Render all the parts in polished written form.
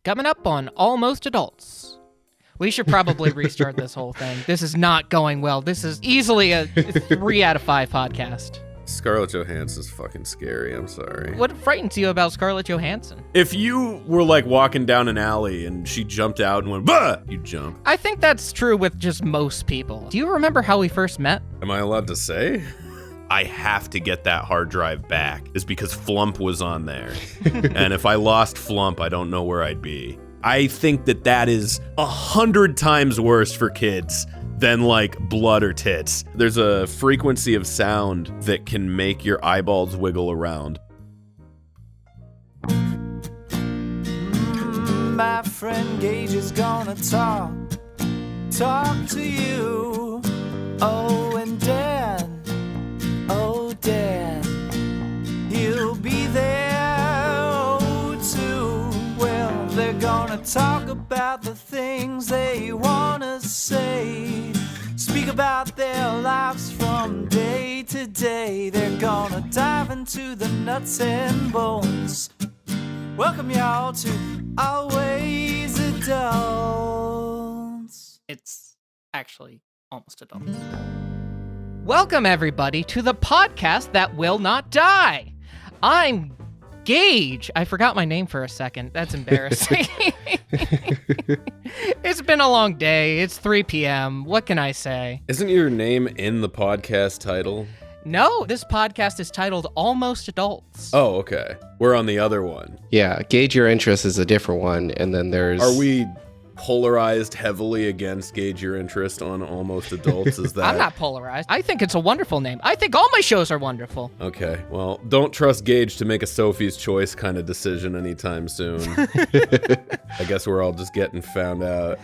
Coming up on Almost Adults. We should probably restart this whole thing. This is not going well. This is easily a 3 out of 5 podcast. Scarlett Johansson's fucking scary, I'm sorry. What frightens you about Scarlett Johansson? If you were like walking down an alley and she jumped out and went, bah! You'd jump. I think that's true with just most people. Do you remember how we first met? Am I allowed to say? I have to get that hard drive back. It's because Flump was on there. And if I lost Flump, I don't know where I'd be. I think that is 100 times worse for kids than like blood or tits. There's a frequency of sound that can make your eyeballs wiggle around. My friend Gage is gonna talk to you. Oh, and Dan, oh Dan, he'll be there, oh too. Well, they're gonna talk about the things they wanna say, speak about their lives from day to day. They're gonna dive into the nuts and bolts. Welcome y'all to Always Adults. It's actually Almost Adults. Welcome, everybody, to the podcast that will not die. I'm Gage. I forgot my name for a second. That's embarrassing. It's been a long day. It's 3 p.m. What can I say? Isn't your name in the podcast title? No, this podcast is titled Almost Adults. Oh, okay. We're on the other one. Yeah, Gauge Your Interest is a different one, and then there's... Are we polarized heavily against Gauge Your Interest on Almost Adults? Is that... I'm not polarized. I think it's a wonderful name. I think all my shows are wonderful. Okay, well, don't trust Gage to make a Sophie's Choice kind of decision anytime soon. I guess we're all just getting found out.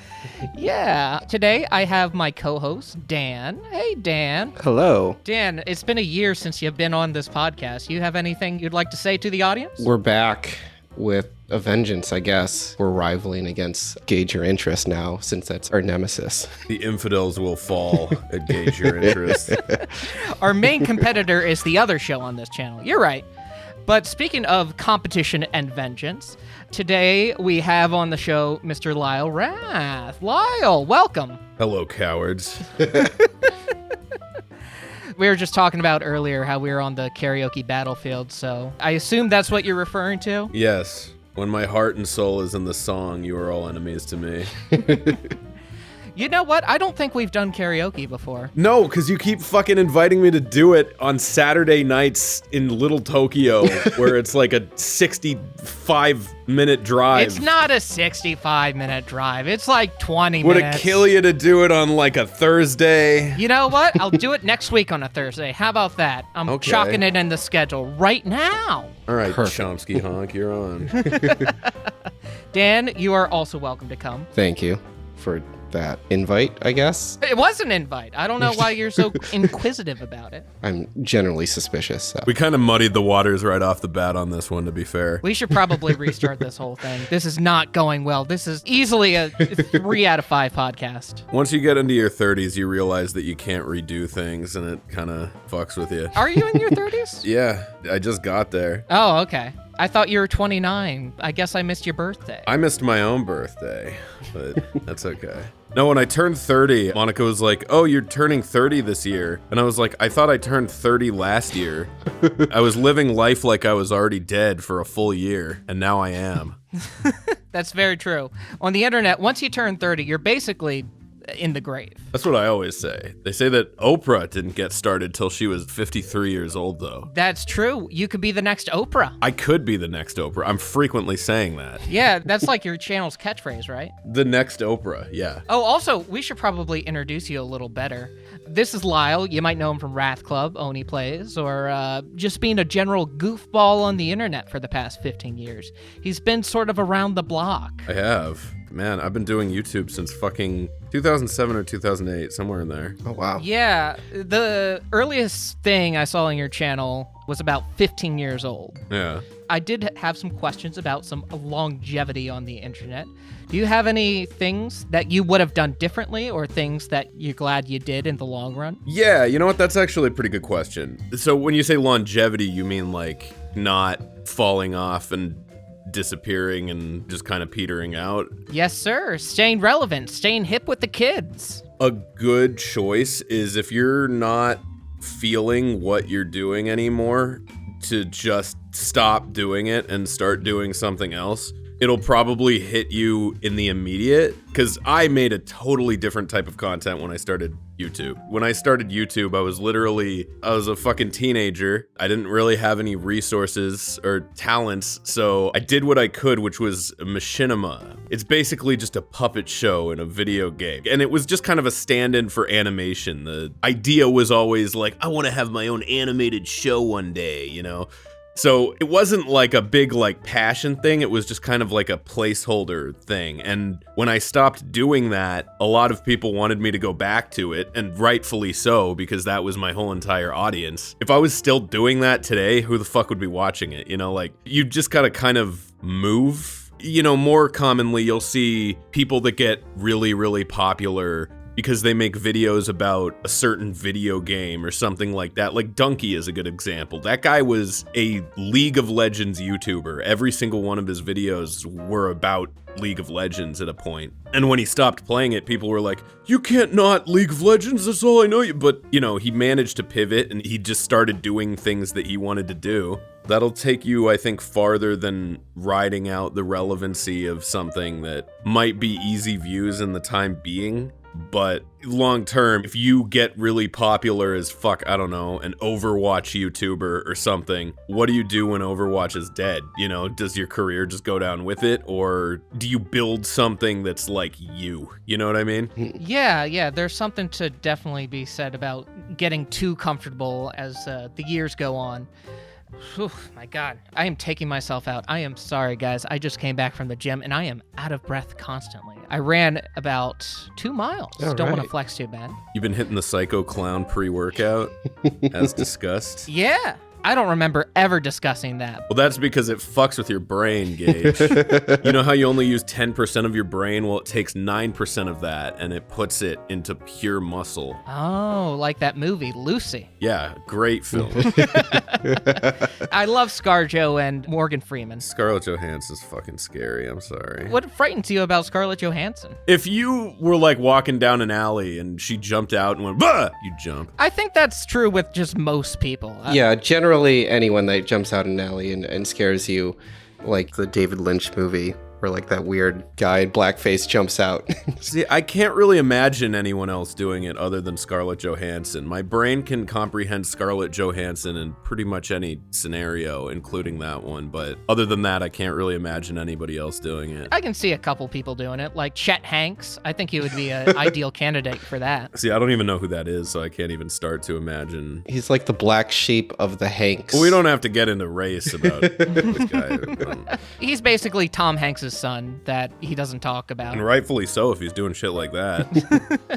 Yeah. Today I have my co-host, Dan. Hey, Dan. Hello. Dan, it's been a year since you've been on this podcast. You have anything you'd like to say to the audience? We're back with a vengeance, I guess. We're rivaling against Gauge Your Interest now, since that's our nemesis. The infidels will fall at Gauge Your Interest. Our main competitor is the other show on this channel. You're right. But speaking of competition and vengeance, today we have on the show Mr. Lyle Rath. Lyle, welcome. Hello, cowards. We were just talking about earlier how we were on the karaoke battlefield, so I assume that's what you're referring to? Yes. When my heart and soul is in the song, you are all enemies to me. You know what? I don't think we've done karaoke before. No, because you keep fucking inviting me to do it on Saturday nights in Little Tokyo, where it's like a 65-minute drive. It's not a 65-minute drive. It's like 20 Would minutes. it kill you to do it on like a Thursday? You know what? I'll do it next week on a Thursday. How about that? I'm Okay. chalking it in the schedule right now. All right, Perfect. Chomsky honk, you're on. Dan, you are also welcome to come. Thank you for that invite, I guess. It was an invite. I don't know why you're so inquisitive about it. I'm generally suspicious, so. We kind of muddied the waters right off the bat on this one, to be fair. We should probably restart this whole thing. This is not going well. This is easily a 3 out of 5 podcast. Once you get into your 30s, you realize that you can't redo things, and it kind of fucks with you. Are you in your 30s? Yeah, I just got there. Oh, okay. I thought you were 29. I guess I missed your birthday. I missed my own birthday, but that's okay. No, when I turned 30, Monica was like, oh, you're turning 30 this year. And I was like, I thought I turned 30 last year. I was living life like I was already dead for a full year, and now I am. That's very true. On the internet, once you turn 30, you're basically in the grave. That's what I always say. They say that Oprah didn't get started till she was 53 years old, though. That's true. You could be the next Oprah. I could be the next Oprah. I'm frequently saying that. Yeah, that's like your channel's catchphrase, right? The next Oprah, yeah. Oh, also, we should probably introduce you a little better. This is Lyle. You might know him from Rath Club, Oni Plays, or just being a general goofball on the internet for the past 15 years. He's been sort of around the block. I have. Man, I've been doing YouTube since fucking 2007 or 2008, somewhere in there. Oh, wow. Yeah, the earliest thing I saw on your channel was about 15 years old. Yeah. I did have some questions about some longevity on the internet. Do you have any things that you would have done differently or things that you're glad you did in the long run? Yeah, you know what? That's actually a pretty good question. So when you say longevity, you mean like not falling off and disappearing and just kind of petering out. Yes, sir. Staying relevant, staying hip with the kids. A good choice is if you're not feeling what you're doing anymore, to just stop doing it and start doing something else. It'll probably hit you in the immediate, because I made a totally different type of content when I started YouTube. When I started YouTube, I was a fucking teenager. I didn't really have any resources or talents, so I did what I could, which was machinima. It's basically just a puppet show in a video game, and it was just kind of a stand-in for animation. The idea was always like, I want to have my own animated show one day, you know? So it wasn't like a big like passion thing, it was just kind of like a placeholder thing. And when I stopped doing that, a lot of people wanted me to go back to it, and rightfully so, because that was my whole entire audience. If I was still doing that today, who the fuck would be watching it? You know, like, you just gotta kind of move. You know, more commonly you'll see people that get really, really popular because they make videos about a certain video game or something like that. Like Donkey is a good example. That guy was a League of Legends YouTuber. Every single one of his videos were about League of Legends at a point. And when he stopped playing it, people were like, you can't not League of Legends, that's all I know you. But, you know, he managed to pivot and he just started doing things that he wanted to do. That'll take you, I think, farther than riding out the relevancy of something that might be easy views in the time being. But long term, if you get really popular as I don't know, an Overwatch YouTuber or something, what do you do when Overwatch is dead? You know, does your career just go down with it? Or do you build something that's like you? You know what I mean? Yeah, there's something to definitely be said about getting too comfortable as the years go on. Whew, my God, I am taking myself out. I am sorry, guys. I just came back from the gym and I am out of breath constantly. I ran about 2 miles. Don't want to flex too bad. You've been hitting the Psycho Clown pre-workout as discussed? Yeah. I don't remember ever discussing that. Well, that's because it fucks with your brain, Gage. You know how you only use 10% of your brain? Well, it takes 9% of that and it puts it into pure muscle. Oh, like that movie, Lucy. Yeah, great film. I love ScarJo and Morgan Freeman. Scarlett Johansson's fucking scary, I'm sorry. What frightens you about Scarlett Johansson? If you were like walking down an alley and she jumped out and went, bah! You'd jump. I think that's true with just most people. Yeah, generally anyone that jumps out an alley and scares you, like the David Lynch movie where like that weird guy in blackface jumps out. See, I can't really imagine anyone else doing it other than Scarlett Johansson. My brain can comprehend Scarlett Johansson in pretty much any scenario, including that one. But other than that, I can't really imagine anybody else doing it. I can see a couple people doing it, like Chet Hanks. I think he would be an ideal candidate for that. See, I don't even know who that is, so I can't even start to imagine. He's like the black sheep of the Hanks. Well, we don't have to get into race about this guy. He's basically Tom Hanks' son that he doesn't talk about. And rightfully so if he's doing shit like that.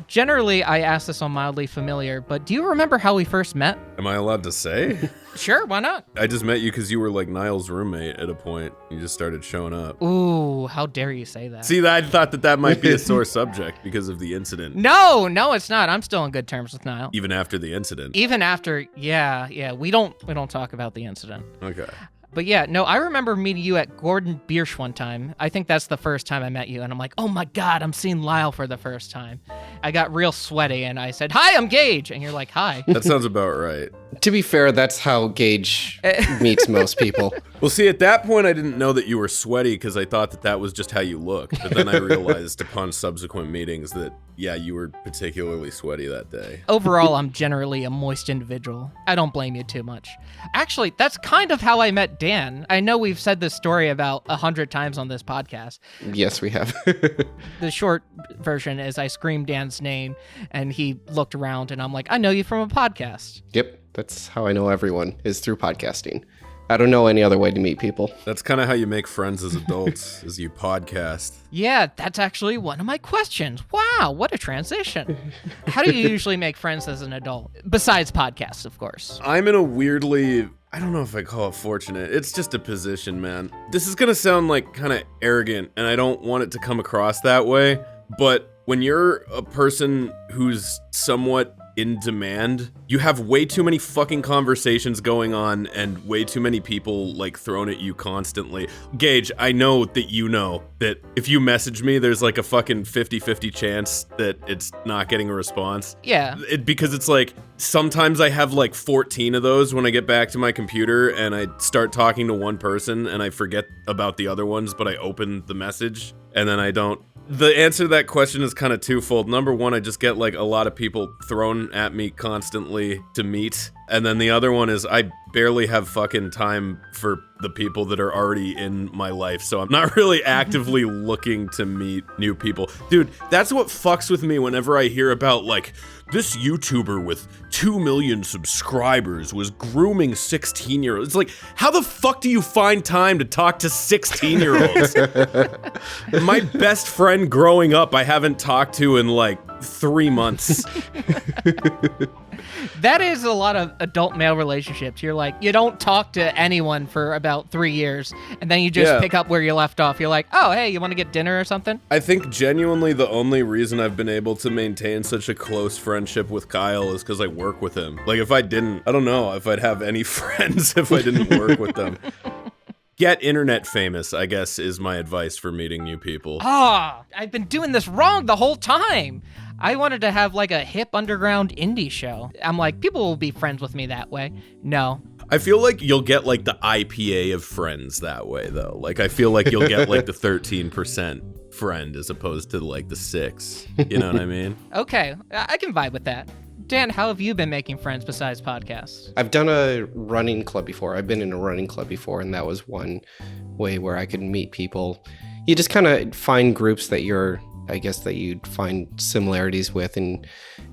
Generally, I ask this on Mildly Familiar, but do you remember how we first met? Am I allowed to say? Sure, why not? I just met you because you were like Niall's roommate at a point. You just started showing up. Ooh, how dare you say that? See, I thought that might be a sore subject because of the incident. No, it's not. I'm still on good terms with Niall. Even after the incident. Even after, yeah, we don't talk about the incident. Okay. But yeah, no, I remember meeting you at Gordon Biersch one time. I think that's the first time I met you, and I'm like, oh my God, I'm seeing Lyle for the first time. I got real sweaty, and I said, hi, I'm Gage, and you're like, hi. That sounds about right. To be fair, that's how Gage meets most people. Well, see, at that point, I didn't know that you were sweaty because I thought that was just how you looked. But then I realized upon subsequent meetings that, yeah, you were particularly sweaty that day. Overall, I'm generally a moist individual. I don't blame you too much. Actually, that's kind of how I met Dan. I know we've said this story about 100 times on this podcast. Yes, we have. The short version is I screamed Dan's name, and he looked around, and I'm like, I know you from a podcast. Yep. That's how I know everyone, is through podcasting. I don't know any other way to meet people. That's kind of how you make friends as adults, is you podcast. Yeah, that's actually one of my questions. Wow, what a transition. How do you usually make friends as an adult? Besides podcasts, of course. I'm in a weirdly, I don't know if I call it fortunate. It's just a position, man. This is going to sound like kind of arrogant, and I don't want it to come across that way. But when you're a person who's somewhat in demand. You have way too many fucking conversations going on and way too many people like thrown at you constantly. Gage, I know that you know that if you message me, there's like a fucking 50-50 chance that it's not getting a response. Yeah. Because it's like, sometimes I have like 14 of those when I get back to my computer and I start talking to one person and I forget about the other ones, but I open the message and then I don't. The answer to that question is kind of twofold. Number one, I just get like a lot of people thrown at me constantly to meet. And then the other one is I barely have fucking time for the people that are already in my life. So I'm not really actively looking to meet new people. Dude, that's what fucks with me whenever I hear about like this YouTuber with 2 million subscribers was grooming 16-year-olds. It's like, how the fuck do you find time to talk to 16-year-olds? My best friend growing up, I haven't talked to in like 3 months. That is a lot of adult male relationships. You're like, you don't talk to anyone for about 3 years, and then you just pick up where you left off. You're like, oh, hey, you want to get dinner or something? I think genuinely the only reason I've been able to maintain such a close friendship with Kyle is because I work with him. Like, if I didn't, I don't know if I'd have any friends if I didn't work with them. Get internet famous, I guess, is my advice for meeting new people. I've been doing this wrong the whole time. I wanted to have like a hip underground indie show. I'm like, people will be friends with me that way. No. I feel like you'll get like the IPA of friends that way, though. Like, I feel like you'll get like the 13% friend as opposed to like the 6. You know what I mean? Okay, I can vibe with that. Dan, how have you been making friends besides podcasts? I've done a running club before. I've been in a running club before, and that was one way where I could meet people. You just kind of find groups that that you'd find similarities with, and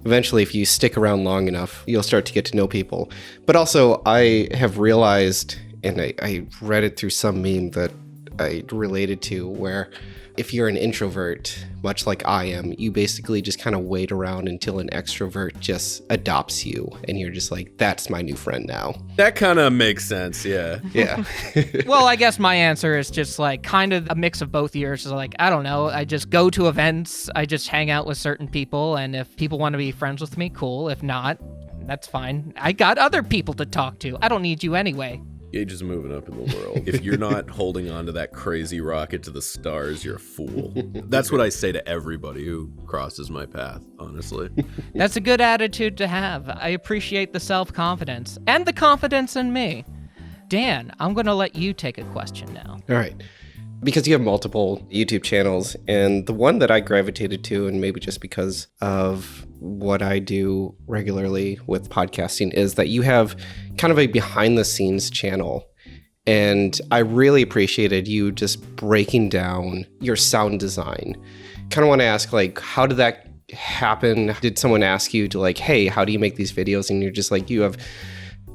eventually if you stick around long enough, you'll start to get to know people. But also, I have realized, and I read it through some meme that I related to, where if you're an introvert, much like I am, you basically just kind of wait around until an extrovert just adopts you, and you're just like, that's my new friend now. That kind of makes sense, yeah. Yeah. Well, I guess my answer is just like kind of a mix of both yours. Is like, I don't know, I just go to events, I just hang out with certain people, and if people want to be friends with me, cool. If not, that's fine. I got other people to talk to. I don't need you anyway. Gage is moving up in the world. If you're not holding on to that crazy rocket to the stars, you're a fool. That's what I say to everybody who crosses my path, honestly. That's a good attitude to have. I appreciate the self-confidence and the confidence in me. Dan, I'm going to let you take a question now. All right. Because you have multiple YouTube channels, and the one that I gravitated to, and maybe just because of what I do regularly with podcasting, is that you have kind of a behind the scenes channel. And I really appreciated you just breaking down your sound design. Kind of want to ask, like, how did that happen? Did someone ask you to like, hey, how do you make these videos? And you're just like,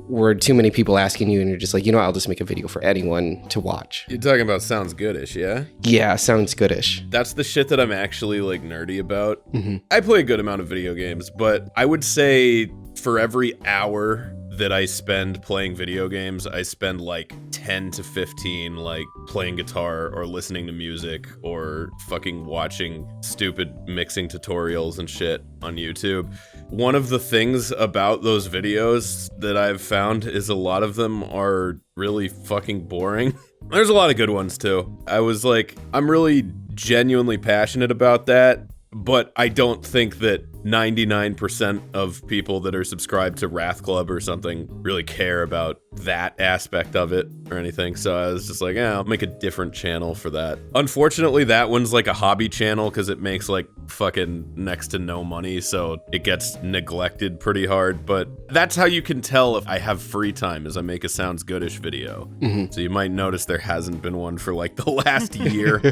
were too many people asking you, and you're just like, I'll just make a video for anyone to watch. You're talking about Sounds Goodish, yeah? Yeah, Sounds Goodish. That's the shit that I'm actually like nerdy about. Mm-hmm. I play a good amount of video games, but I would say for every hour that I spend playing video games, I spend like 10 to 15 like playing guitar or listening to music or fucking watching stupid mixing tutorials and shit on YouTube. One of the things about those videos that I've found is a lot of them are really fucking boring. There's a lot of good ones too. I was like, I'm really genuinely passionate about that, but I don't think that 99% of people that are subscribed to Rath Club or something really care about that aspect of it or anything. So I was just like, I'll make a different channel for that. Unfortunately, that one's like a hobby channel because it makes like fucking next to no money. So it gets neglected pretty hard. But that's how you can tell if I have free time, is I make a Sounds Goodish video. Mm-hmm. So you might notice there hasn't been one for like the last year.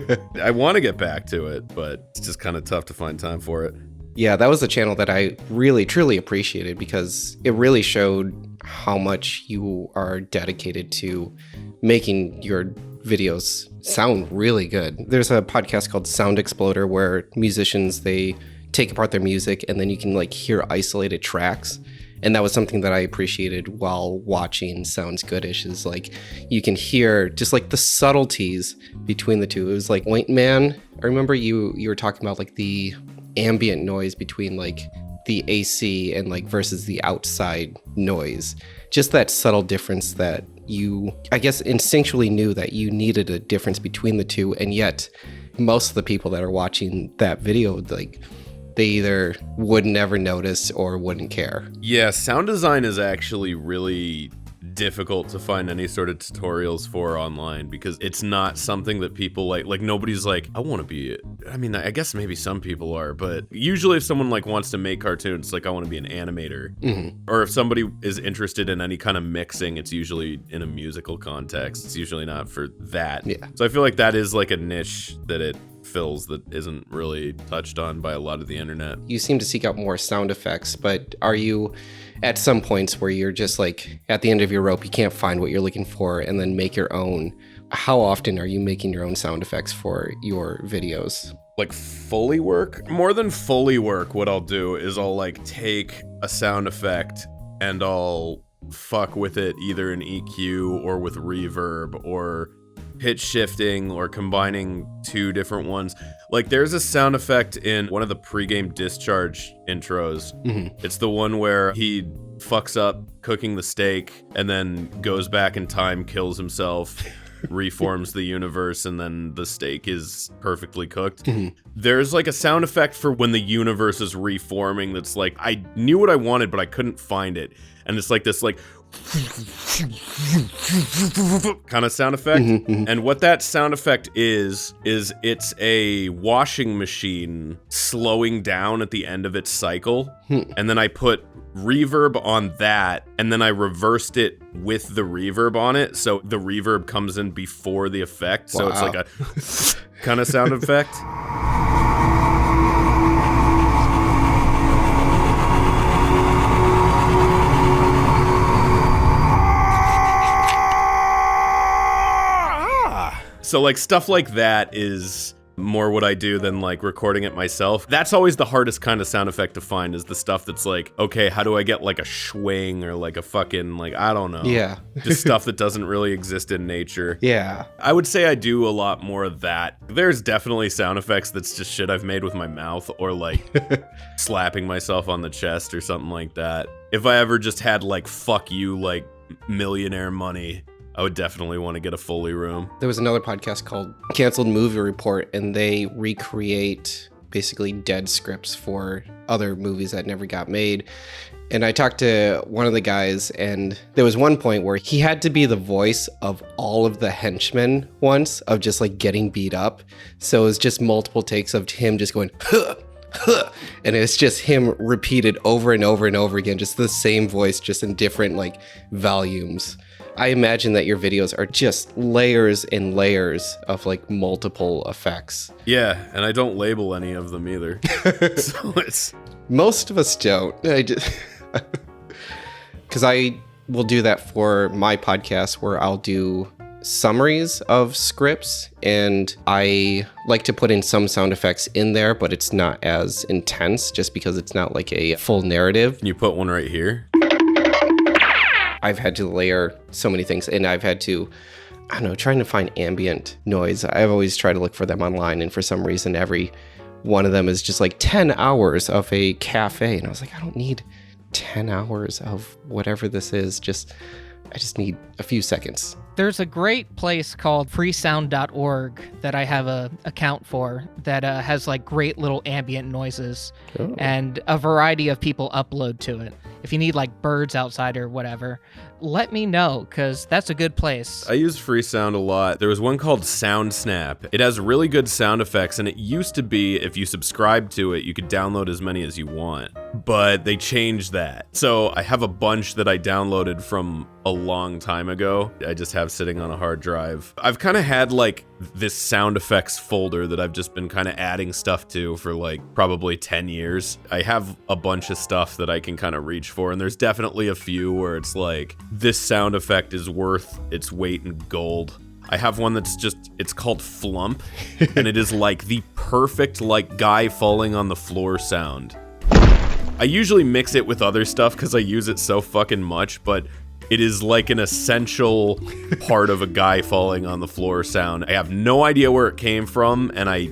I want to get back to it, but it's just kind of tough to find time for it. Yeah, that was a channel that I really, truly appreciated because it really showed how much you are dedicated to making your videos sound really good. There's a podcast called Sound Exploder where musicians, they take apart their music and then you can like hear isolated tracks. And that was something that I appreciated while watching Sounds Goodish, is like you can hear just like the subtleties between the two. It was like Wait Man. I remember you were talking about like the ambient noise between like the AC and like versus the outside noise. Just that subtle difference that you, I guess, instinctually knew that you needed a difference between the two, and yet most of the people that are watching that video, like, they either would never notice or wouldn't care. Yeah, sound design is actually really difficult to find any sort of tutorials for online because it's not something that people like nobody's like, I want to be, I mean, I guess maybe some people are, but usually if someone like wants to make cartoons, like I want to be an animator, or if somebody is interested in any kind of mixing, it's usually in a musical context. It's usually not for that. Yeah. So I feel like that is like a niche that it fills that isn't really touched on by a lot of the internet. You seem to seek out more sound effects, but are you at some points where you're just like at the end of your rope, you can't find what you're looking for and then make your own? How often are you making your own sound effects for your videos? Like Foley work? More than Foley work, what I'll do is I'll like take a sound effect and I'll fuck with it either in EQ or with reverb or pitch shifting or combining two different ones. Like there's a sound effect in one of the pregame discharge intros. It's the one where he fucks up cooking the steak and then goes back in time, kills himself, reforms the universe, and then the steak is perfectly cooked. There's like a sound effect for when the universe is reforming that's like, I knew what I wanted, but I couldn't find it. And it's like this like kind of sound effect. And what that sound effect is it's a washing machine slowing down at the end of its cycle. And then I put reverb on that, and then I reversed it with the reverb on it, so the reverb comes in before the effect. So it's like a kind of sound effect. So like stuff like that is more what I do than like recording it myself. That's always the hardest kind of sound effect to find, is the stuff that's like, okay, how do I get like a swing or like a fucking, like, I don't know. Yeah. Just stuff that doesn't really exist in nature. Yeah. I would say I do a lot more of that. There's definitely sound effects that's just shit I've made with my mouth or like slapping myself on the chest or something like that. If I ever just had like, fuck you, like millionaire money, I would definitely want to get a Foley room. There was another podcast called Canceled Movie Report, and they recreate basically dead scripts for other movies that never got made. And I talked to one of the guys, and there was one point where he had to be the voice of all of the henchmen once, of just like getting beat up. So it was just multiple takes of him just going, huh, huh, and it's just him repeated over and over and over again, just the same voice, just in different like volumes. I imagine that your videos are just layers and layers of like multiple effects. Yeah, and I don't label any of them either. So it's... Most of us don't. I just... Because I will do that for my podcast, where I'll do summaries of scripts, and I like to put in some sound effects in there, but it's not as intense just because it's not like a full narrative. Can you put one right here? I've had to layer so many things, and I've had to, I don't know, trying to find ambient noise. I've always tried to look for them online, and for some reason, every one of them is just like 10 hours of a cafe. And I was like, I don't need 10 hours of whatever this is. I just need a few seconds. There's a great place called freesound.org that I have a account for that has like great little ambient noises, and a variety of people upload to it. If you need like birds outside or whatever, let me know, because that's a good place. I use Freesound a lot. There was one called Sound Snap. It has really good sound effects, and it used to be if you subscribe to it, you could download as many as you want. But they changed that. So I have a bunch that I downloaded from a long time ago. I just have sitting on a hard drive. I've kind of had like this sound effects folder that I've just been kind of adding stuff to for like probably 10 years. I have a bunch of stuff that I can kind of reach for, and there's definitely a few where it's like, this sound effect is worth its weight in gold. I have one that's just, it's called Flump, and it is like the perfect like guy falling on the floor sound. I usually mix it with other stuff because I use it so fucking much, but it is like an essential part of a guy falling on the floor sound. I have no idea where it came from, and I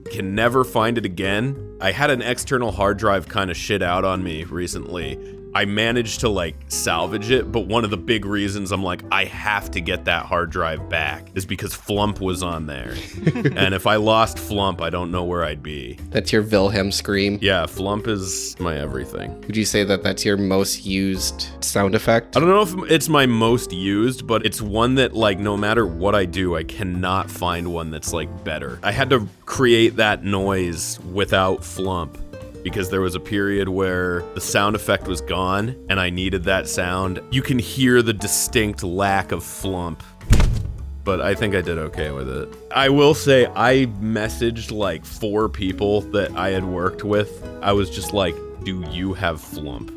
can never find it again. I had an external hard drive kind of shit out on me recently. I managed to like salvage it, but one of the big reasons I'm like, I have to get that hard drive back is because Flump was on there. And if I lost Flump, I don't know where I'd be. That's your Wilhelm scream. Yeah, Flump is my everything. Would you say that that's your most used sound effect? I don't know if it's my most used, but it's one that like no matter what I do, I cannot find one that's like better. I had to create that noise without Flump, because there was a period where the sound effect was gone and I needed that sound. You can hear the distinct lack of Flump, but I think I did okay with it. I will say I messaged like 4 people that I had worked with. I was just like, do you have Flump?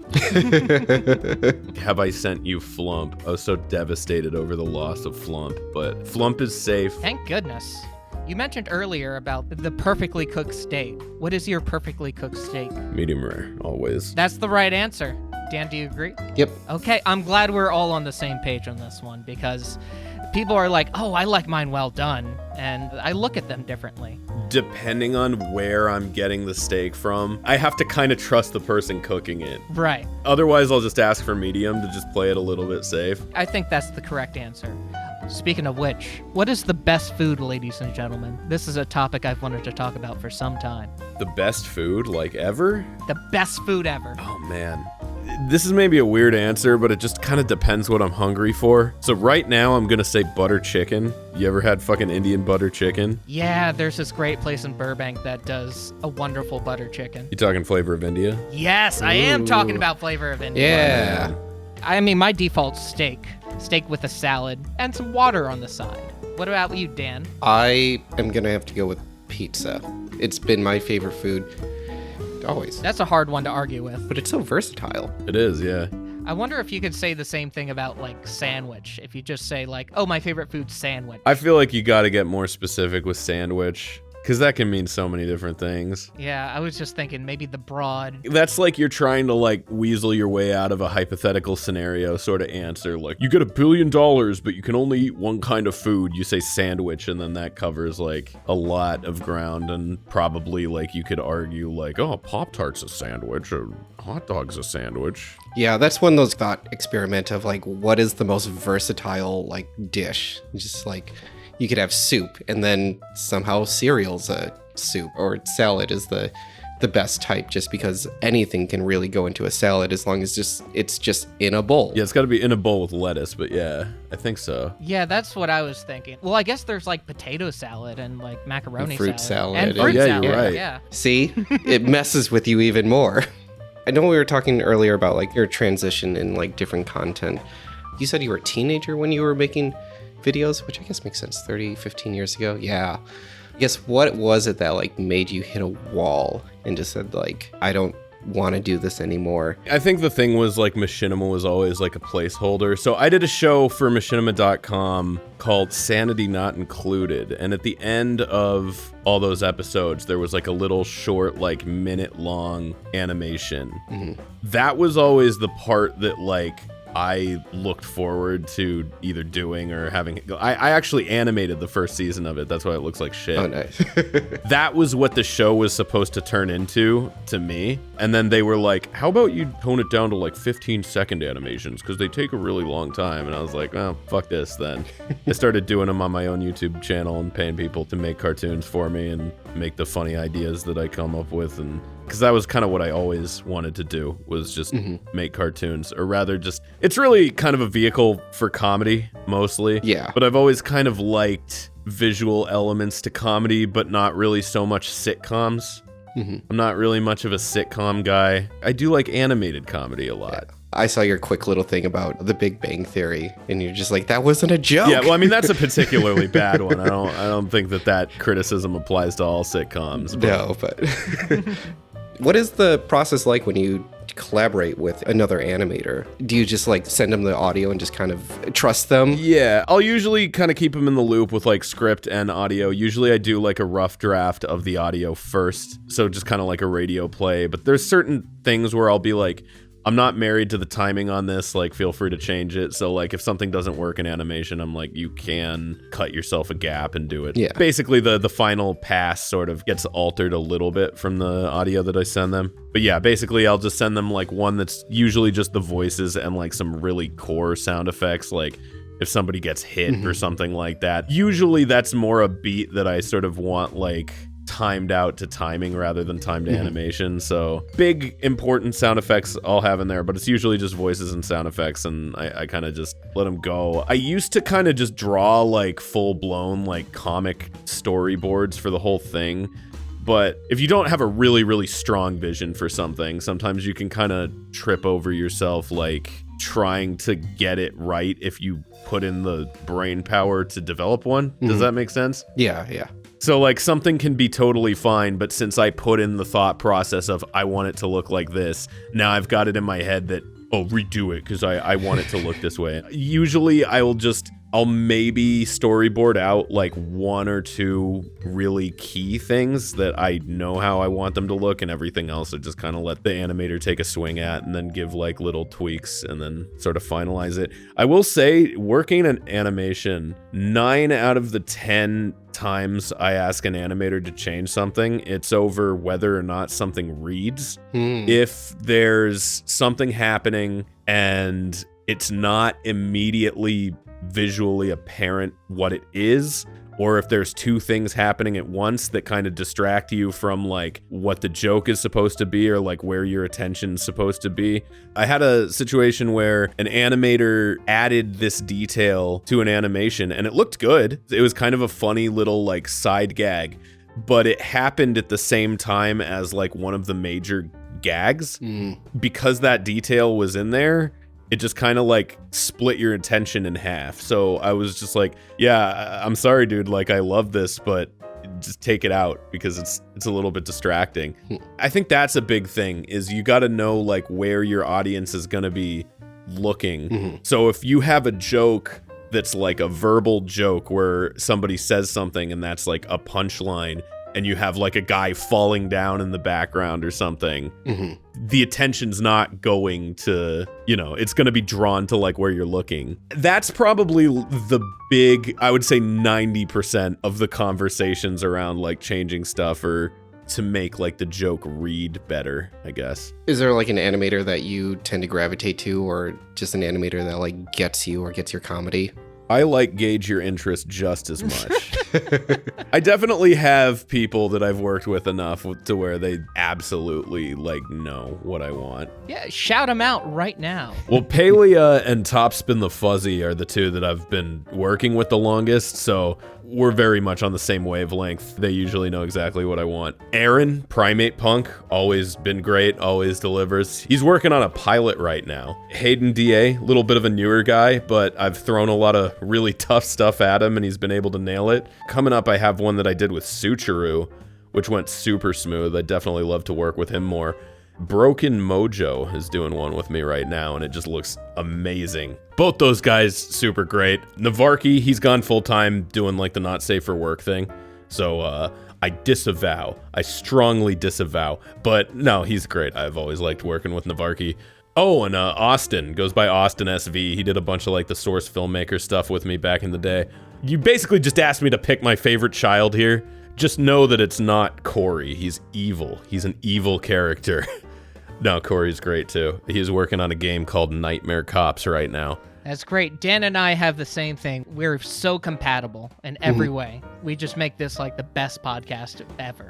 Have I sent you Flump? I was so devastated over the loss of Flump, but Flump is safe. Thank goodness. You mentioned earlier about the perfectly cooked steak. What is your perfectly cooked steak? Medium rare, always. That's the right answer. Dan, do you agree? Yep. Okay, I'm glad we're all on the same page on this one, because people are like, oh, I like mine well done, and I look at them differently. Depending on where I'm getting the steak from, I have to kind of trust the person cooking it. Right. Otherwise, I'll just ask for medium to just play it a little bit safe. I think that's the correct answer. Speaking of which, what is the best food, ladies and gentlemen? This is a topic I've wanted to talk about for some time. The best food, like ever? The best food ever. Oh, man. This is maybe a weird answer, but it just kind of depends what I'm hungry for. So right now, I'm going to say butter chicken. You ever had fucking Indian butter chicken? Yeah, there's this great place in Burbank that does a wonderful butter chicken. You talking Flavor of India? Yes, I am talking about Flavor of India. Yeah. I mean, my default's steak. Steak with a salad and some water on the side. What about you, Dan? I am going to have to go with pizza. It's been my favorite food always. That's a hard one to argue with. But it's so versatile. It is, yeah. I wonder if you could say the same thing about, like, sandwich. If you just say, like, oh, my favorite food's sandwich. I feel like you got to get more specific with sandwich, because that can mean so many different things. Yeah, I was just thinking maybe the broad. That's like you're trying to like weasel your way out of a hypothetical scenario sort of answer. Like, you get $1 billion, but you can only eat one kind of food. You say sandwich, and then that covers like a lot of ground, and probably like you could argue like, oh, Pop-Tart's a sandwich, or hot dog's a sandwich. Yeah, that's one of those thought experiment of like, what is the most versatile like dish? Just like, you could have soup, and then somehow cereal's a soup, or salad is the best type, just because anything can really go into a salad as long as it's just in a bowl. Yeah, it's got to be in a bowl with lettuce, but yeah, I think so. Yeah, that's what I was thinking. Well, I guess there's like potato salad and like macaroni And fruit salad. And Oh, fruit yeah, salad. you're right. Yeah. See, it messes with you even more. I know we were talking earlier about like your transition in like different content. You said you were a teenager when you were making videos, which I guess makes sense, 15 years ago. Yeah. I guess what was it that like made you hit a wall and just said like, I don't want to do this anymore? I think the thing was like Machinima was always like a placeholder. So I did a show for machinima.com called Sanity Not Included. And at the end of all those episodes, there was like a little short, like minute-long animation. Mm-hmm. That was always the part that like I looked forward to either doing or having. I actually animated the first season of it. That's why it looks like shit. Oh, nice. That was what the show was supposed to turn into to me. And then they were like, how about you tone it down to like 15-second animations, because they take a really long time. And I was like, oh, fuck this then. I started doing them on my own YouTube channel and paying people to make cartoons for me and make the funny ideas that I come up with. And because that was kind of what I always wanted to do, was just make cartoons, or rather just, it's really kind of a vehicle for comedy mostly. Yeah. But I've always kind of liked visual elements to comedy, but not really so much sitcoms. I'm not really much of a sitcom guy. I do like animated comedy a lot. Yeah. I saw your quick little thing about The Big Bang Theory, and you're just like, that wasn't a joke. Yeah, well, I mean, that's a particularly bad one. I don't think that criticism applies to all sitcoms. No, but what is the process like when you collaborate with another animator? Do you just like send them the audio and just kind of trust them? Yeah, I'll usually kind of keep them in the loop with like script and audio. Usually I do like a rough draft of the audio first, so just kind of like a radio play. But there's certain things where I'll be like, I'm not married to the timing on this. Like, feel free to change it. So, like, if something doesn't work in animation, I'm like, you can cut yourself a gap and do it. Yeah. Basically, the final pass sort of gets altered a little bit from the audio that I send them. But yeah, basically, I'll just send them, like, one that's usually just the voices and, like, some really core sound effects, like if somebody gets hit or something like that. Usually, that's more a beat that I sort of want, like, timed out to timing rather than timed to animation. So big important sound effects I'll have in there, but it's usually just voices and sound effects, and I kind of just let them go. I used to kind of just draw like full-blown like comic storyboards for the whole thing, but if you don't have a really, really strong vision for something, sometimes you can kind of trip over yourself like trying to get it right if you put in the brain power to develop one. Does that make sense? Yeah. So, like, something can be totally fine, but since I put in the thought process of I want it to look like this, now I've got it in my head that, oh, redo it because I want it to look this way. Usually I'll maybe storyboard out like one or two really key things that I know how I want them to look, and everything else I just kind of let the animator take a swing at and then give like little tweaks and then sort of finalize it. I will say, working in animation, 9 out of the 10 times I ask an animator to change something, it's over whether or not something reads. If there's something happening and it's not immediately visually apparent what it is, or if there's two things happening at once that kind of distract you from like what the joke is supposed to be or like where your attention's supposed to be. I had a situation where an animator added this detail to an animation and it looked good. It was kind of a funny little like side gag, but it happened at the same time as like one of the major gags. Because that detail was in there, it just kind of like split your attention in half. So I was just like, yeah, I'm sorry, dude. Like, I love this, but just take it out because it's a little bit distracting. I think that's a big thing, is you got to know like where your audience is going to be looking. So if you have a joke that's like a verbal joke where somebody says something and that's like a punchline, and you have like a guy falling down in the background or something, the attention's not going to, it's going to be drawn to like where you're looking. That's probably the big, I would say 90% of the conversations around like changing stuff or to make like the joke read better, I guess. Is there like an animator that you tend to gravitate to, or just an animator that like gets you or gets your comedy? I like Gage your interest just as much. I definitely have people that I've worked with enough to where they absolutely like know what I want. Yeah, shout them out right now. Well, Palea and Topspin the Fuzzy are the two that I've been working with the longest, so we're very much on the same wavelength. They usually know exactly what I want. Aaron, Primate Punk, always been great, always delivers. He's working on a pilot right now. Hayden DA, a little bit of a newer guy, but I've thrown a lot of really tough stuff at him and he's been able to nail it. Coming up, I have one that I did with Sucharu, which went super smooth. I definitely love to work with him more. Broken Mojo is doing one with me right now, and it just looks amazing. Both those guys, super great. Navarki, he's gone full-time doing like the not safe for work thing. So I strongly disavow. But no, he's great. I've always liked working with Navarki. Oh, and Austin goes by Austin SV. He did a bunch of like the Source filmmaker stuff with me back in the day. You basically just asked me to pick my favorite child here. Just know that it's not Corey. He's evil. He's an evil character. No, Corey's great too. He's working on a game called Nightmare Cops right now. That's great. Dan and I have the same thing. We're so compatible in every way. We just make this like the best podcast ever.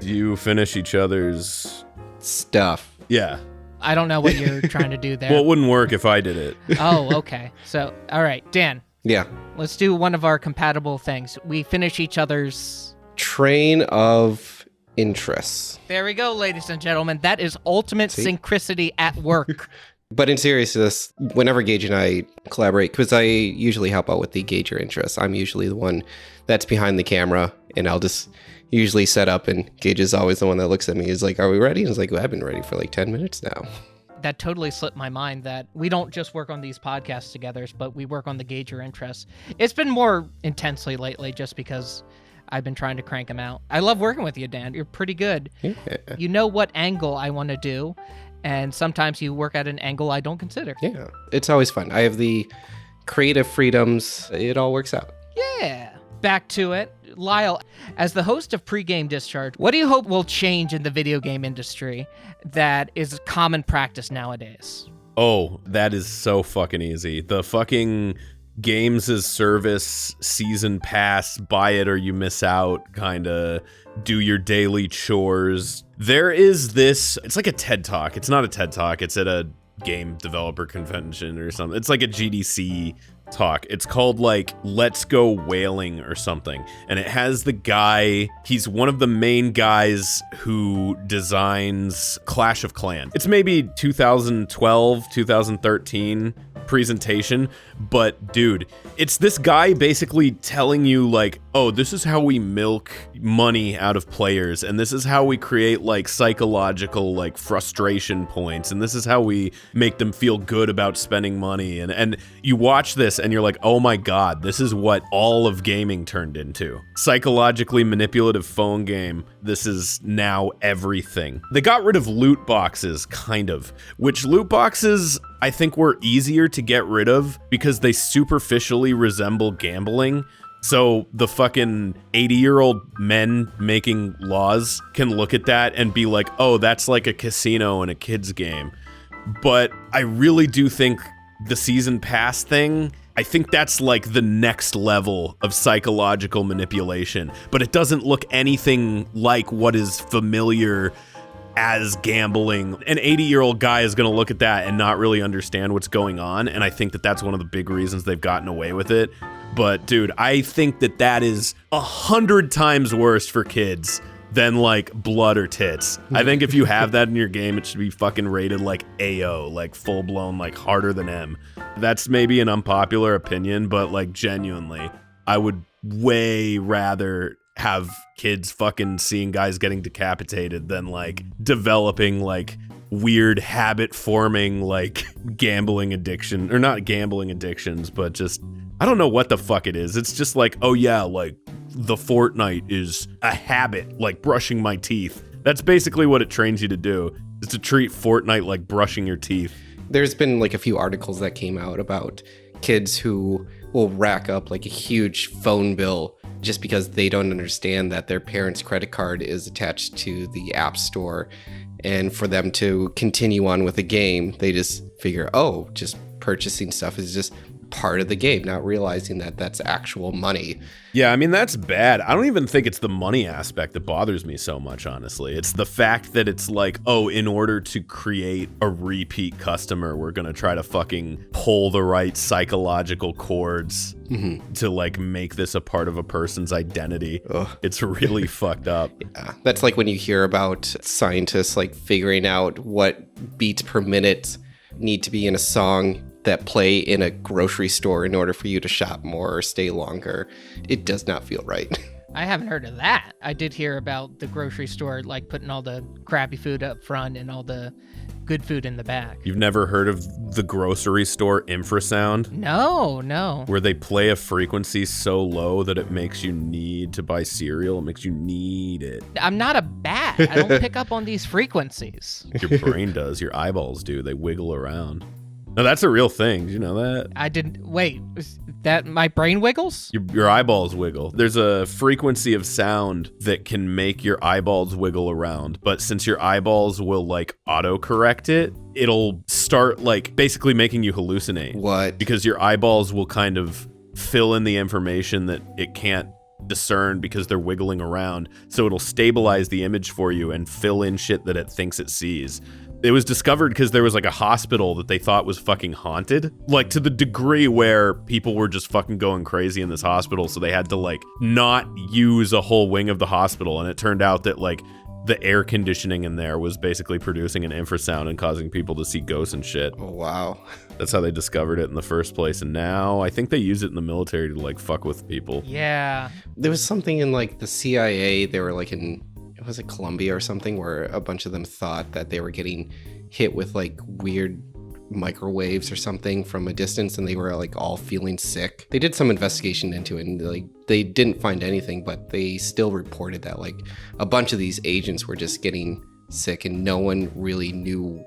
You finish each other's stuff. Yeah. I don't know what you're trying to do there. Well, it wouldn't work if I did it. Oh, okay. So, all right, Dan. Yeah. Let's do one of our compatible things. We finish each other's train of interests. There we go, ladies and gentlemen. That is ultimate synchronicity at work. But in seriousness, whenever Gage and I collaborate, because I usually help out with the Gage your interests, I'm usually the one that's behind the camera, and I'll just usually set up, and Gage is always the one that looks at me. He's like, are we ready? And he's like, well, I've been ready for like 10 minutes now. That totally slipped my mind that we don't just work on these podcasts together, but we work on the Gage your interests. It's been more intensely lately just because I've been trying to crank them out. I love working with you, Dan. You're pretty good. Yeah. You know what angle I want to do, And sometimes you work at an angle I don't consider. Yeah, it's always fun. I have the creative freedoms. It all works out. Yeah. Back to it. Lyle, as the host of Pre-Game Discharge, what do you hope will change in the video game industry that is common practice nowadays? Oh, that is so fucking easy. The fucking games as service, season pass, buy it or you miss out, kind of do your daily chores. There is this, it's like a TED Talk. It's not a TED Talk. It's at a game developer convention or something. It's like a GDC talk. It's called like Let's Go Whaling or something. And it has the guy, he's one of the main guys who designs Clash of Clans. It's maybe 2012, 2013 presentation, but dude, it's this guy basically telling you like, oh, this is how we milk money out of players, and this is how we create like psychological like frustration points, and this is how we make them feel good about spending money. And you watch this and you're like, oh my god, this is what all of gaming turned into. Psychologically manipulative phone game. This is now everything. They got rid of loot boxes, kind of, which loot boxes I think were easier to get rid of because they superficially resemble gambling. So the fucking 80-year-old men making laws can look at that and be like, oh, that's like a casino in a kid's game. But I really do think the season pass thing, I think that's like the next level of psychological manipulation. But it doesn't look anything like what is familiar as gambling. An 80-year-old guy is going to look at that and not really understand what's going on. And I think that that's one of the big reasons they've gotten away with it. But dude, I think that that is 100 times worse for kids than like blood or tits. I think if you have that in your game, it should be fucking rated like AO, like full blown, like harder than M. That's maybe an unpopular opinion, but like genuinely, I would way rather have kids fucking seeing guys getting decapitated than like developing like weird habit forming like gambling addiction, or not gambling addictions, but just, I don't know what the fuck it is. It's just like, oh yeah, like the Fortnite is a habit, like brushing my teeth. That's basically what it trains you to do, is to treat Fortnite like brushing your teeth. There's been like a few articles that came out about kids who will rack up like a huge phone bill just because they don't understand that their parents' credit card is attached to the app store. And for them to continue on with a game, they just figure, oh, just purchasing stuff is just part of the game, not realizing that that's actual money. Yeah, I mean, that's bad. I don't even think it's the money aspect that bothers me so much, honestly. It's the fact that it's like, oh, in order to create a repeat customer, we're going to try to fucking pull the right psychological chords to like make this a part of a person's identity. Ugh. It's really fucked up. Yeah, that's like when you hear about scientists like figuring out what beats per minute need to be in a song that play in a grocery store in order for you to shop more or stay longer. It does not feel right. I haven't heard of that. I did hear about the grocery store, like putting all the crappy food up front and all the good food in the back. You've never heard of the grocery store infrasound? No. Where they play a frequency so low that it makes you need to buy cereal. It makes you need it. I'm not a bat. I don't pick up on these frequencies. Your brain does. Your eyeballs do. They wiggle around. No, that's a real thing. Did you know that? I didn't. Wait, is that my brain wiggles? Your eyeballs wiggle. There's a frequency of sound that can make your eyeballs wiggle around. But since your eyeballs will like autocorrect it, it'll start like basically making you hallucinate. What? Because your eyeballs will kind of fill in the information that it can't discern because they're wiggling around. So it'll stabilize the image for you and fill in shit that it thinks it sees. It was discovered because there was like a hospital that they thought was fucking haunted, like to the degree where people were just fucking going crazy in this hospital. So they had to like not use a whole wing of the hospital. And it turned out that like the air conditioning in there was basically producing an infrasound and causing people to see ghosts and shit. Oh, wow. That's how they discovered it in the first place. And now I think they use it in the military to like fuck with people. Yeah. There was something in like the CIA, they were like in, was it Colombia or something, where a bunch of them thought that they were getting hit with like weird microwaves or something from a distance, and they were like all feeling sick. They did some investigation into it and like they didn't find anything, but they still reported that like a bunch of these agents were just getting sick and no one really knew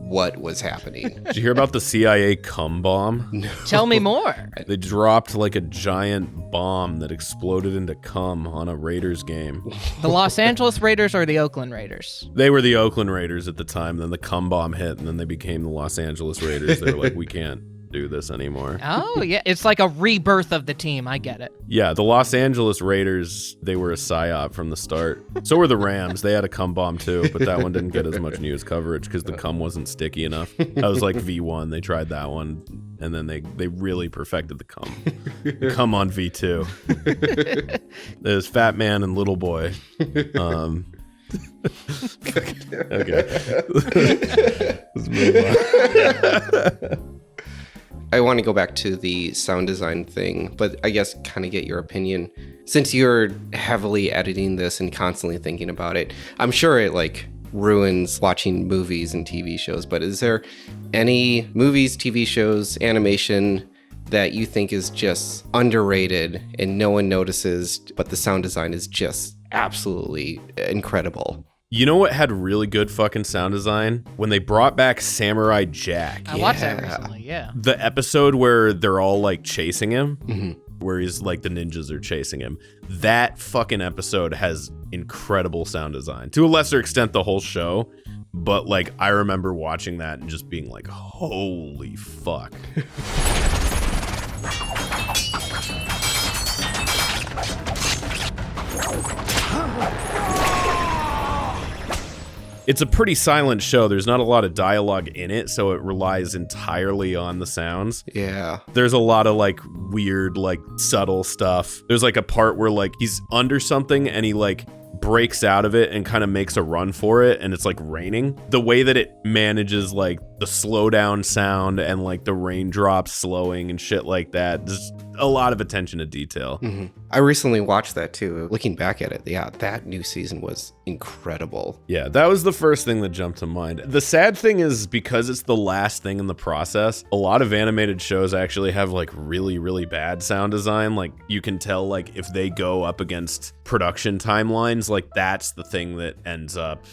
what was happening. Did you hear about the CIA cum bomb? Tell me more. They dropped like a giant bomb that exploded into cum on a Raiders game. The Los Angeles Raiders or the Oakland Raiders? They were the Oakland Raiders at the time. Then the cum bomb hit, and then they became the Los Angeles Raiders. They were like, we can't do this anymore. Oh, yeah. It's like a rebirth of the team. I get it. Yeah, the Los Angeles Raiders, they were a psyop from the start. So were the Rams. They had a cum bomb too, but that one didn't get as much news coverage because the cum wasn't sticky enough. That was like V1. They tried that one, and then they really perfected the cum. The cum on V2. There's Fat Man and Little Boy. Okay. Let's move on. I want to go back to the sound design thing, but I guess kind of get your opinion. Since you're heavily editing this and constantly thinking about it, I'm sure it like ruins watching movies and TV shows, but is there any movies, TV shows, animation that you think is just underrated and no one notices, but the sound design is just absolutely incredible? You know what had really good fucking sound design? When they brought back Samurai Jack. I watched that recently, yeah. The episode where they're all like chasing him, where he's like the ninjas are chasing him. That fucking episode has incredible sound design. To a lesser extent, the whole show. But like, I remember watching that and just being like, holy fuck. It's a pretty silent show. There's not a lot of dialogue in it, so it relies entirely on the sounds. Yeah. There's a lot of like weird, like subtle stuff. There's like a part where like he's under something and he like breaks out of it and kind of makes a run for it, and it's like raining. The way that it manages like the slow down sound and like the raindrops slowing and shit like that, there's a lot of attention to detail. I recently watched that too. Looking back at it, yeah, that new season was incredible. Yeah, that was the first thing that jumped to mind. The sad thing is, because it's the last thing in the process, a lot of animated shows actually have like really, really bad sound design. Like you can tell like if they go up against production timelines, like that's the thing that ends up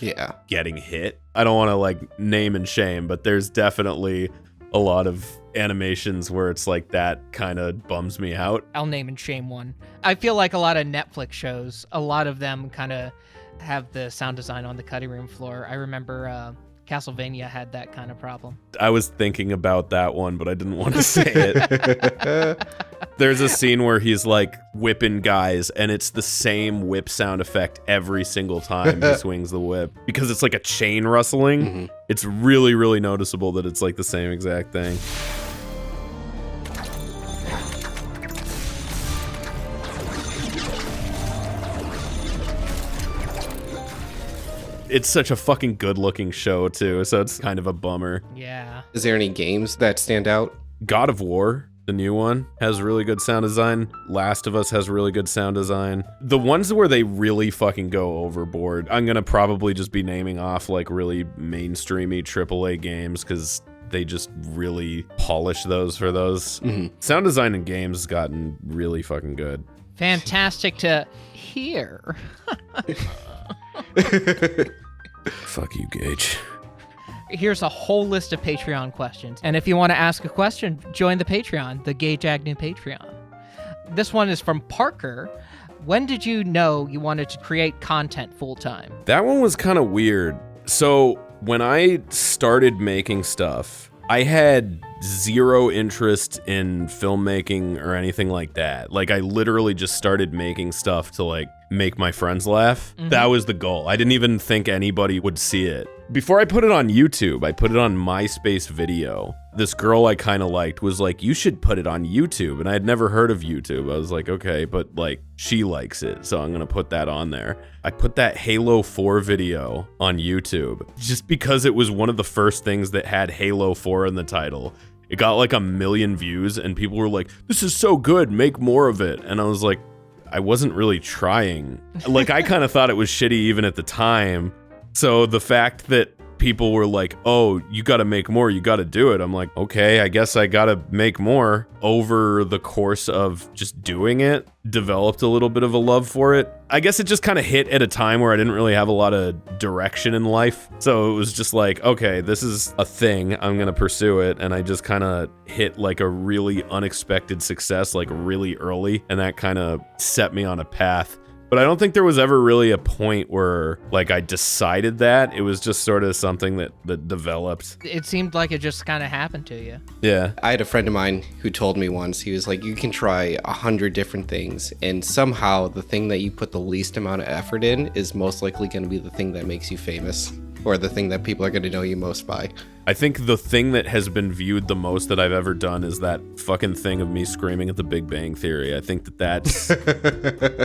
getting hit. I don't want to like name and shame, but there's definitely a lot of animations where it's like that kind of bums me out. I'll name and shame one. I feel like a lot of Netflix shows, a lot of them kind of have the sound design on the cutting room floor. I remember Castlevania had that kind of problem. I was thinking about that one, but I didn't want to say it. There's a scene where he's like whipping guys, and it's the same whip sound effect every single time he swings the whip because it's like a chain rustling. It's really, really noticeable that it's like the same exact thing. It's such a fucking good looking show too, so it's kind of a bummer. Yeah. Is there any games that stand out? God of War, the new one, has really good sound design. Last of Us has really good sound design. The ones where they really fucking go overboard, I'm gonna probably just be naming off like really mainstreamy AAA games because they just really polish those for those. Sound design in games has gotten really fucking good. Fantastic to hear. Fuck you, Gage. Here's a whole list of Patreon questions. And if you want to ask a question, join the Patreon, the Gage Agnew Patreon. This one is from Parker. When did you know you wanted to create content full time? That one was kind of weird. So when I started making stuff, I had zero interest in filmmaking or anything like that. Like I literally just started making stuff to like make my friends laugh. That was the goal. I didn't even think anybody would see it. Before I put it on YouTube, I put it on MySpace Video. This girl I kind of liked was like, you should put it on YouTube. And I had never heard of YouTube. I was like, okay, but like she likes it, so I'm going to put that on there. I put that Halo 4 video on YouTube just because it was one of the first things that had Halo 4 in the title. It got like 1 million views and people were like, this is so good, make more of it. And I was like, I wasn't really trying. Like I kind of thought it was shitty even at the time. So the fact that people were like, oh, you got to make more, you got to do it. I'm like, okay, I guess I got to make more. Over the course of just doing it, developed a little bit of a love for it. I guess it just kind of hit at a time where I didn't really have a lot of direction in life. So it was just like, okay, this is a thing, I'm going to pursue it. And I just kind of hit like a really unexpected success, like really early. And that kind of set me on a path. But I don't think there was ever really a point where like I decided that. It was just sort of something that developed. It seemed like it just kind of happened to you. Yeah. I had a friend of mine who told me once, he was like, you can try 100 different things, and somehow the thing that you put the least amount of effort in is most likely going to be the thing that makes you famous, or the thing that people are going to know you most by. I think the thing that has been viewed the most that I've ever done is that fucking thing of me screaming at the Big Bang Theory. I think that's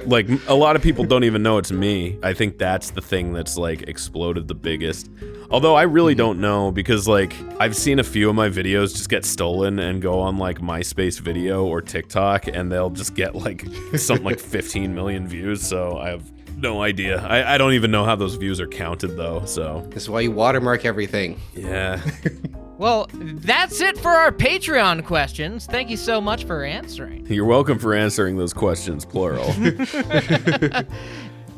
like a lot of people don't even know it's me. I think that's the thing that's like exploded the biggest. Although I really don't know, because like I've seen a few of my videos just get stolen and go on like MySpace Video or TikTok, and they'll just get like something like 15 million views. So I have no idea. I don't even know how those views are counted though, so. This is why you watermark everything. Yeah. Well, that's it for our Patreon questions. Thank you so much for answering. You're welcome for answering those questions, plural.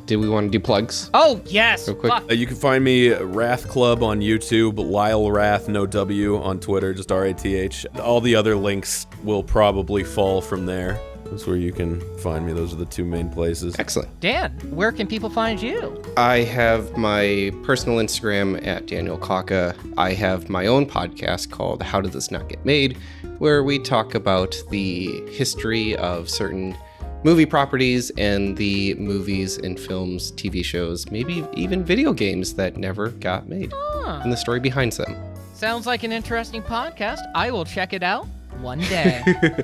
Do we want to do plugs? Oh, yes. Real quick. Fuck. You can find me Rath Club on YouTube, Lyle Rath, no W, on Twitter, just RATH. All the other links will probably fall from there. That's where you can find me. Those are the two main places. Excellent. Dan, where can people find you? I have my personal Instagram at Daniel Kaka. I have my own podcast called How Did This Not Get Made, where we talk about the history of certain movie properties and the movies and films, TV shows, maybe even video games that never got made, and the story behind them. Sounds like an interesting podcast. I will check it out one day.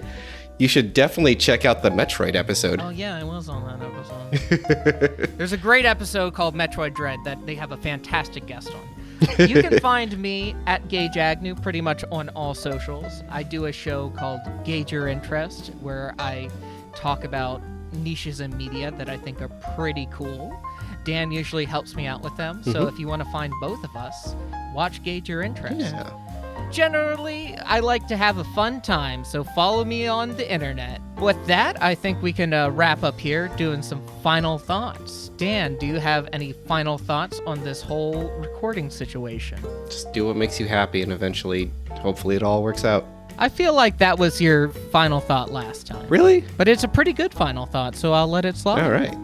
You should definitely check out the Metroid episode. Oh, yeah, I was on that episode. There's a great episode called Metroid Dread that they have a fantastic guest on. You can find me at Gage Agnew pretty much on all socials. I do a show called Gauge Your Interest, where I talk about niches in media that I think are pretty cool. Dan usually helps me out with them, so if you want to find both of us, watch Gauge Your Interest. Yeah. Generally, I like to have a fun time, so follow me on the internet. With that, I think we can wrap up here doing some final thoughts. Dan, do you have any final thoughts on this whole recording situation? Just do what makes you happy, and eventually, hopefully it all works out. I feel like that was your final thought last time. Really? But it's a pretty good final thought, so I'll let it slide. All right.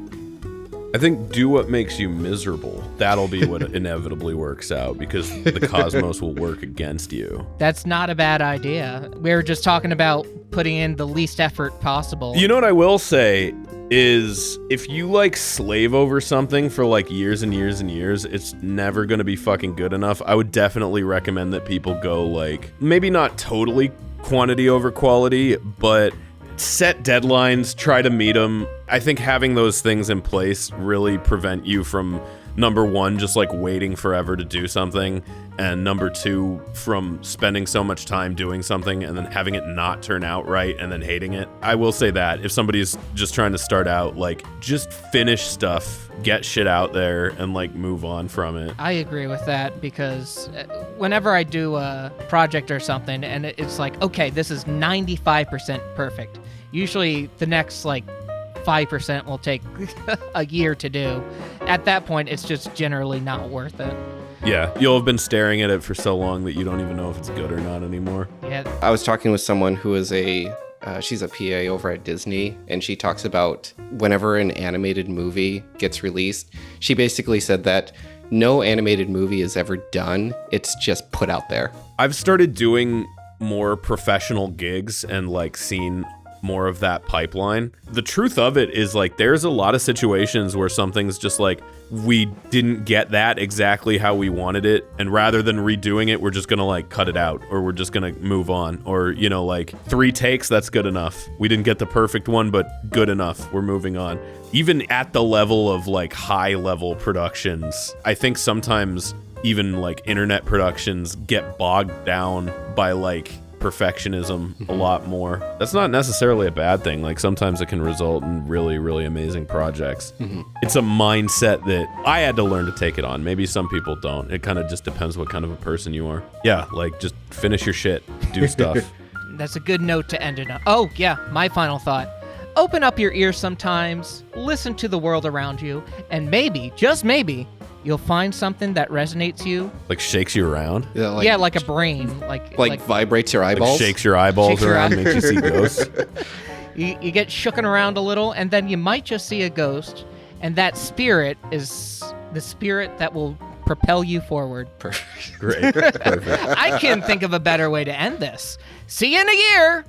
I think do what makes you miserable. That'll be what inevitably works out, because the cosmos will work against you. That's not a bad idea. We were just talking about putting in the least effort possible. You know what I will say is, if you like slave over something for like years and years and years, it's never going to be fucking good enough. I would definitely recommend that people go like, maybe not totally quantity over quality, but set deadlines, try to meet them. I think having those things in place really prevent you from, number one, just like waiting forever to do something, and number two, from spending so much time doing something and then having it not turn out right and then hating it. I will say that if somebody's just trying to start out, like, just finish stuff, get shit out there, and like move on from it. I agree with that, because whenever I do a project or something and it's like, okay, this is 95% perfect, usually the next like 5% will take a year to do. At that point, it's just generally not worth it. Yeah, you'll have been staring at it for so long that you don't even know if it's good or not anymore. Yeah. I was talking with someone who is she's a PA over at Disney, and she talks about whenever an animated movie gets released, she basically said that no animated movie is ever done. It's just put out there. I've started doing more professional gigs and like seen more of that pipeline. The truth of it is, like, there's a lot of situations where something's just like, we didn't get that exactly how we wanted it, and rather than redoing it, we're just gonna like cut it out, or we're just gonna move on, or, you know, like 3 takes, that's good enough. We didn't get the perfect one, but good enough, we're moving on. Even at the level of like high level productions, I think sometimes even like internet productions get bogged down by like perfectionism a lot more. That's not necessarily a bad thing. Like sometimes it can result in really, really amazing projects. It's a mindset that I had to learn to take it on. Maybe some people don't. It kind of just depends what kind of a person you are. Yeah, like just finish your shit, do stuff. That's a good note to end it on. Oh, yeah, my final thought. Open up your ears sometimes, listen to the world around you, and maybe, just maybe, you'll find something that resonates you. Like shakes you around. Yeah, Like a brain. like vibrates your eyeballs. Like shakes your eyeballs Shakes your around, makes you see ghosts. You get shooken around a little, and then you might just see a ghost, and that spirit is the spirit that will propel you forward. Perfect. Great. Perfect. I can't think of a better way to end this. See you in a year!